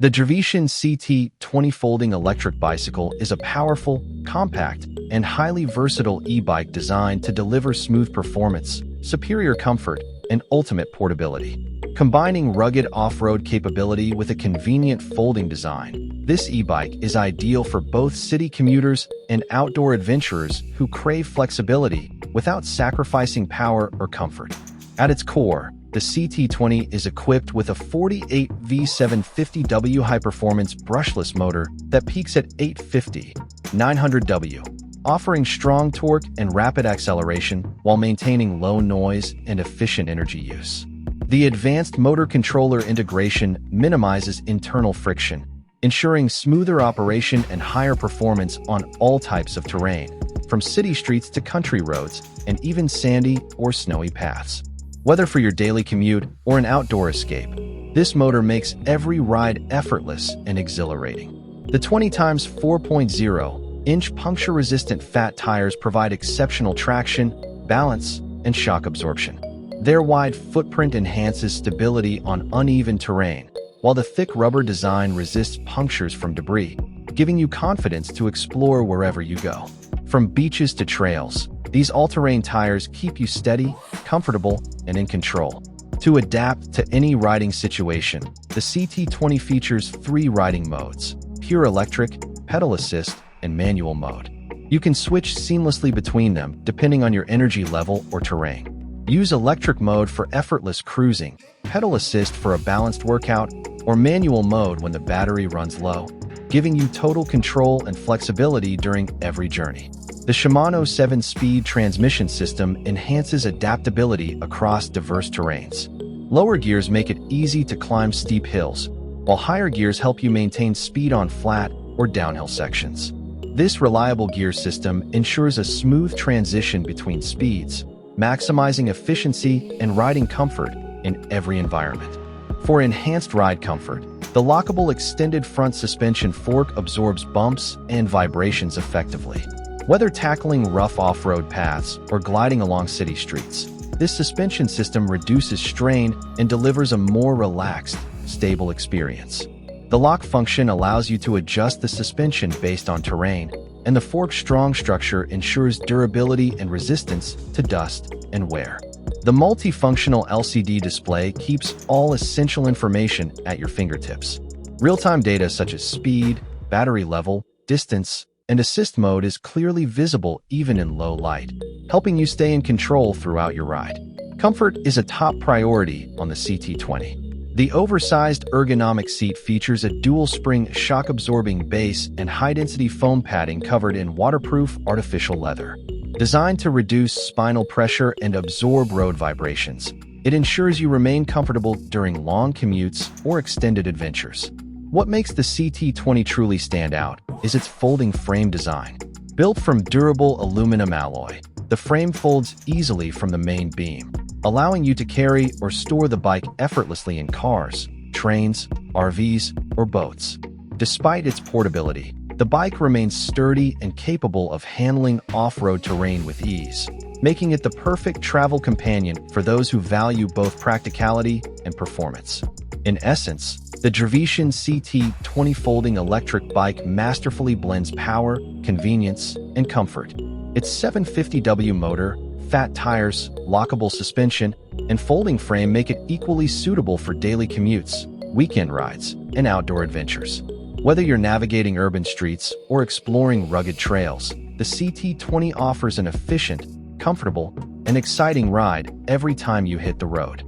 The DRVETION CT20 folding electric bicycle is a powerful, compact, and highly versatile e-bike designed to deliver smooth performance, superior comfort, and ultimate portability. Combining rugged off-road capability with a convenient folding design, this e-bike is ideal for both city commuters and outdoor adventurers who crave flexibility without sacrificing power or comfort. At its core, the CT20 is equipped with a 48V 15AH high-performance brushless motor that peaks at 850/900 W, offering strong torque and rapid acceleration while maintaining low noise and efficient energy use. The advanced motor controller integration minimizes internal friction, ensuring smoother operation and higher performance on all types of terrain, from city streets to country roads and even sandy or snowy paths. Whether for your daily commute or an outdoor escape, this motor makes every ride effortless and exhilarating. The 20x4.0-inch puncture-resistant fat tires provide exceptional traction, balance, and shock absorption. Their wide footprint enhances stability on uneven terrain, while the thick rubber design resists punctures from debris, giving you confidence to explore wherever you go. From beaches to trails, these all-terrain tires keep you steady, comfortable, and in control. To adapt to any riding situation, the CT20 features 3 riding modes: pure electric, pedal assist, and manual mode. You can switch seamlessly between them depending on your energy level or terrain. Use electric mode for effortless cruising, pedal assist for a balanced workout, or manual mode when the battery runs low, giving you total control and flexibility during every journey. The Shimano 7-speed transmission system enhances adaptability across diverse terrains. Lower gears make it easy to climb steep hills, while higher gears help you maintain speed on flat or downhill sections. This reliable gear system ensures a smooth transition between speeds, maximizing efficiency and riding comfort in every environment. For enhanced ride comfort, the lockable extended front suspension fork absorbs bumps and vibrations effectively. Whether tackling rough off-road paths or gliding along city streets, this suspension system reduces strain and delivers a more relaxed, stable experience. The lock function allows you to adjust the suspension based on terrain, and the fork's strong structure ensures durability and resistance to dust and wear. The multifunctional LCD display keeps all essential information at your fingertips. Real-time data such as speed, battery level, distance, and assist mode is clearly visible even in low light, helping you stay in control throughout your ride. Comfort is a top priority on the CT20. The oversized ergonomic seat features a dual-spring shock-absorbing base and high-density foam padding covered in waterproof artificial leather. Designed to reduce spinal pressure and absorb road vibrations, it ensures you remain comfortable during long commutes or extended adventures. What makes the CT20 truly stand out is its folding frame design. Built from durable aluminum alloy, the frame folds easily from the main beam, allowing you to carry or store the bike effortlessly in cars, trains, RVs, or boats. Despite its portability, the bike remains sturdy and capable of handling off-road terrain with ease, making it the perfect travel companion for those who value both practicality and performance. In essence, the DRVETION CT20 folding electric bike masterfully blends power, convenience, and comfort. Its 750W motor, fat tires, lockable suspension, and folding frame make it equally suitable for daily commutes, weekend rides, and outdoor adventures. Whether you're navigating urban streets or exploring rugged trails, the CT20 offers an efficient, comfortable, and exciting ride every time you hit the road.